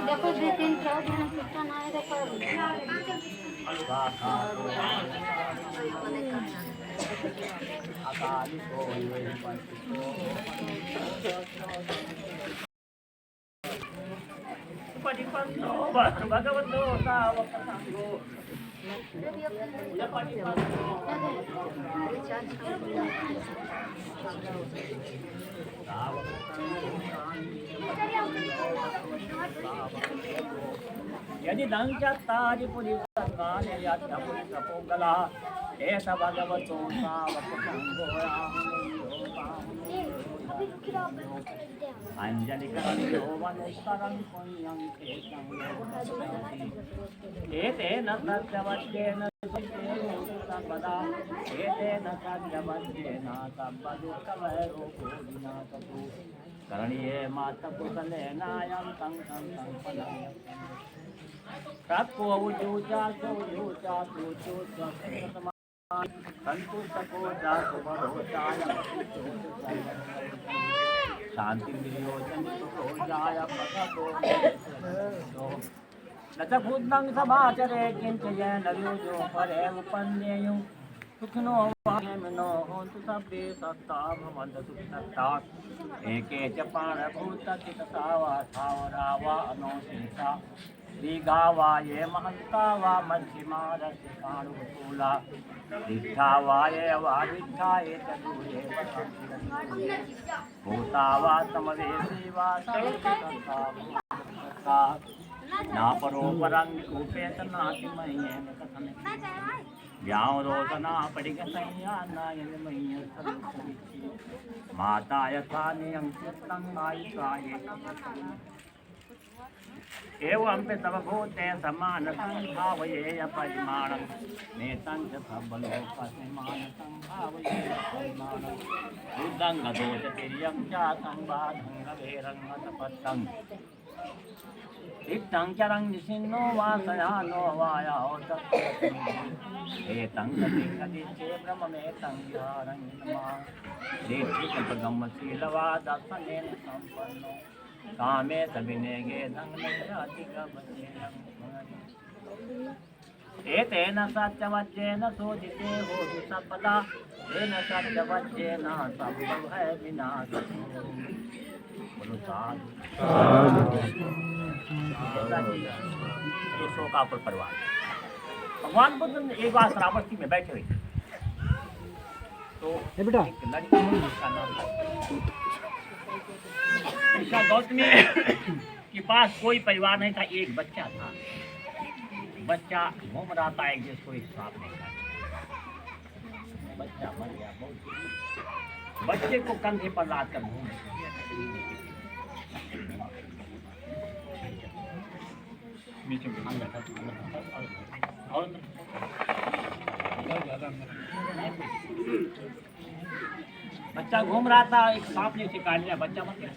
देखो दो तीन चार दिन कितना ना है देखो भगवतो सावक संगो यदि दंचारिपुरिसंगाने यात्रा ऐसा भगवतो सावक संगो अंजलि करो वनुस्तरं पुण्यं केशं एतेन सत्यवत्येन सर्वदा एतेन सत्यवत्येन सर्वदुःखभयरोगो विनाशतु करणीये मातपुरुषलेनायं तं तं संपदं तत्को उजूचासो उजूचासो संतुष्टको जासो भरोचाय शांति वियोजन जाय पदको नचभूतं समाचरे किंचयेन युजो परे उपन्येयु सुखिनो वामनो होन्तु सब्बे सत्ता भवन्तु सुखसत्ता एके च प्राणभूतचितसावा सावरावा अनोशेषा दीघा वा ये महन्ता वा मध्यमा रसिकाणुकूला दीक्षा वा ये वादिक्षा ये च दूरे भूता वा समवेशी वा सर्वसत्ता ना परो परं रूपेत नाति मह्येन कथन व्यां रोदना पडिगसंयानायन मह्य सर्वसविच्छि माता यथा नियं चित्तं आयुषाये एवं पे सर्वभूते समानसंभावयेय परिमाणं नेतं च सर्वलोकसमानसं भावयेय परिमाणं बुद्धं गतोचतिर्यं च संबाधं गभीरं गतपत्तं इत्थं चरं निशिन्नो वासयानो वायाहो एतं गतिं ब्रह्ममेतं विहारं नमः देशिकपदमशीलवा दर्शनेन सम्पन्नो कामे सविनेगे एतेन सत्यवच्चेन शोधिते होतु सपदा तेन सत्यवच्चेन सर्वभय विनाशः ये शोकाकुल परिवार भगवान बुद्ध एक बार श्रावस्ती में बैठे हुए तो एक लड़की जिसका नाम था ऋषा गौतमी के पास कोई परिवार नहीं था। एक बच्चा था, बच्चा घूम रहा था, एक जिसको एक सांप ने काटा, बच्चा मर गया। बहुत बच्चे को कंधे पर लाद कर घूम और बच्चा घूम रहा था, एक सांप ने उसे काट लिया, बच्चा मर गया।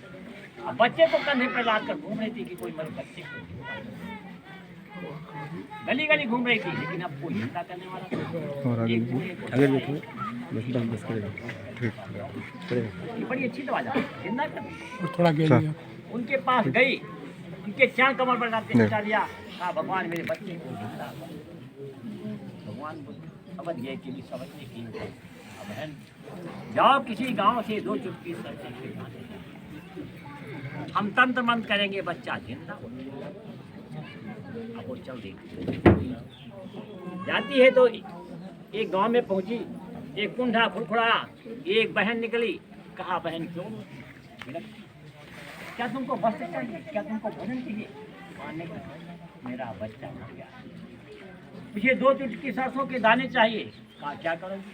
अब बच्चे को कंधे पर लाद कर घूम रही थी कि कोई मरे बच्चे को गली गली घूम रही थी, लेकिन अब कोई हिंसा करने वाला बड़ी अच्छी दवा जिंदा कर थोड़ा उनके पास गई, उनके चार कमर पर बचा दिया, कहा भगवान मेरे बच्चे को जिंदा कर। भगवान समझ गए कि भी समझने की बहन जाओ किसी गांव से 2 चुटकी हम तंत्र मंत्र करेंगे, बच्चा जिंदा। अब वो चल रही जाती है तो एक गांव में पहुंची, एक कुंडा फुड़फुड़ा, एक बहन निकली, कहा बहन क्यों, क्या तुमको वस्त्र चाहिए, क्या तुमको भोजन चाहिए? मेरा बच्चा मर गया, मुझे 2 चुटकी सरसों के दाने चाहिए। कहा क्या करोगी?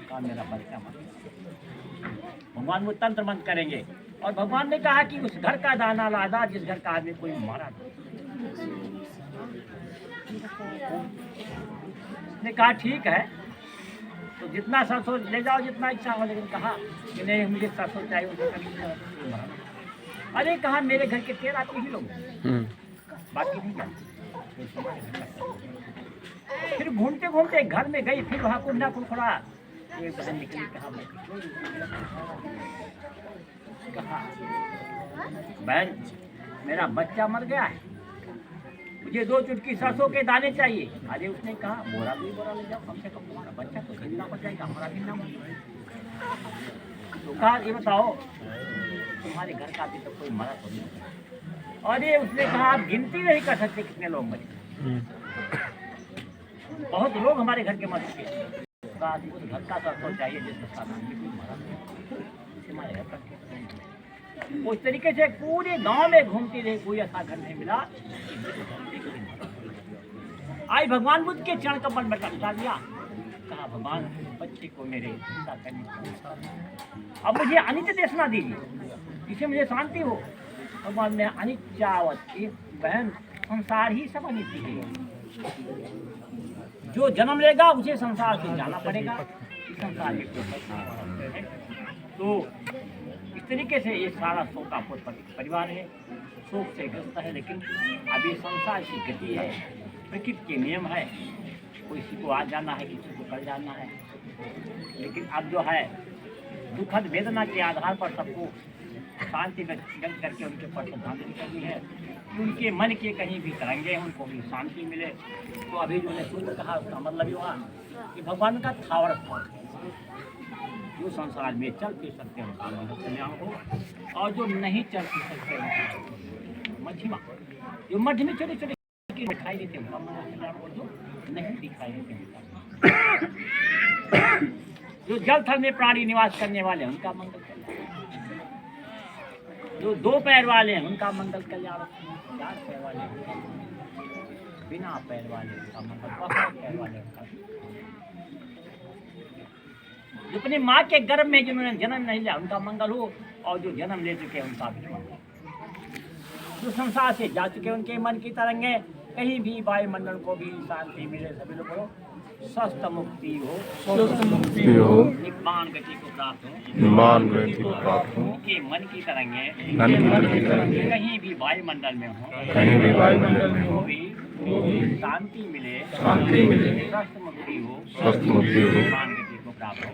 कहा मेरा बच्चा मर गया। भगवान वो तंत्र मंत्र करेंगे, और भगवान ने कहा कि उस घर का दाना लादा जिस घर का आदमी कोई मारा था। ने कहा ठीक है, तो जितना सरसों ले जाओ जितना इच्छा हो, लेकिन कहा कि नहीं मुझे सरसों चाहिए, उसे कभी मरा। अरे कहा मेरे घर के 13 तो ही लोग, बाकी नहीं जानते। फिर घूमते घूमते घर में गई, फिर वहाँ कुंडा खुड़ा एक बहन निकली, कहा बहन मेरा बच्चा मर गया है, मुझे 2 चुटकी सरसों के दाने चाहिए। अरे उसने कहा बोरा ले जाओ, कम से कम तुम्हारा बच्चा तो जिंदा हो जाएगा, हमारा भी ना मर। तो कहा ये बताओ तुम्हारे घर का अभी तक कोई मरा तो नहीं? अरे उसने कहा आप गिनती नहीं कर सकते कितने लोग मरे, बहुत लोग हमारे घर के मर चुके। उस घर का सरसों चाहिए जिसका नाम भी कोई मरा हमारे घर तक। उस तरीके से पूरे गांव में घूमती रही, कोई ऐसा घर नहीं मिला। आई भगवान बुद्ध के चरण कमल में लटका दिया, कहा भगवान बच्चे को मेरे चिंता करनी, अब मुझे अनित्य देखना दीजिए, इसे मुझे शांति हो। भगवान ने अनित्यावत, एक बहन संसार ही सब अनित्य है, जो जन्म लेगा उसे संसार से जाना पड़ेगा, संसार में है। तो इस तरीके से ये सारा शोकाकुल परिवार है, शोक से ग्रस्त है। लेकिन अभी संसार की गति है, प्रकृति के नियम है, किसी को आज जाना है, किसी को कल जाना है। लेकिन अब जो है दुखद वेदना के आधार पर सबको शांति व्यक्त करके उनके पर श्रद्धांजलि करनी है, उनके मन के कहीं भी तरंगे हैं उनको भी शांति मिले। तो अभी जो सूत्र कहा उसका मतलब ये हुआ कि भगवान का थावर जो संसार में चलते सकते हैं कल्याण हो, और जो नहीं चलते सकते मध्यमा, जो मध्य में छोटे छोटे दिखाई देते हैं उनका कल्याण हो, जो नहीं दिखाई देते हैं जो जल थल में प्राणी निवास करने वाले हैं उनका मंगल कल्याण, जो 2 पैर वाले हैं उनका मंगल कल्याण, 4 पैर वाले बिना पैर वाले उनका मंगल, 5 पैर वाले उनका। जो अपनी माँ के गर्भ में जिन्होंने जन्म नहीं लिया उनका मंगल हो, और जो जन्म ले चुके हैं उनका भी मंगल। जो संसार से जा चुके उनके मन की तरंगे कहीं भी वायुमंडल को भी शांति मिले, सभी लोग को स्वस्थ मुक्ति हो, निब्बान गति को प्राप्त हो, उनके मन की तरंगे कहीं भी वायुमंडल में हो, शांति मिले, स्वस्थ मुक्ति हो, निब्बान गति को प्राप्त हो।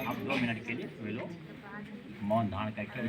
अब 2 मिनट के लिए सभी लोग मौन धारण करके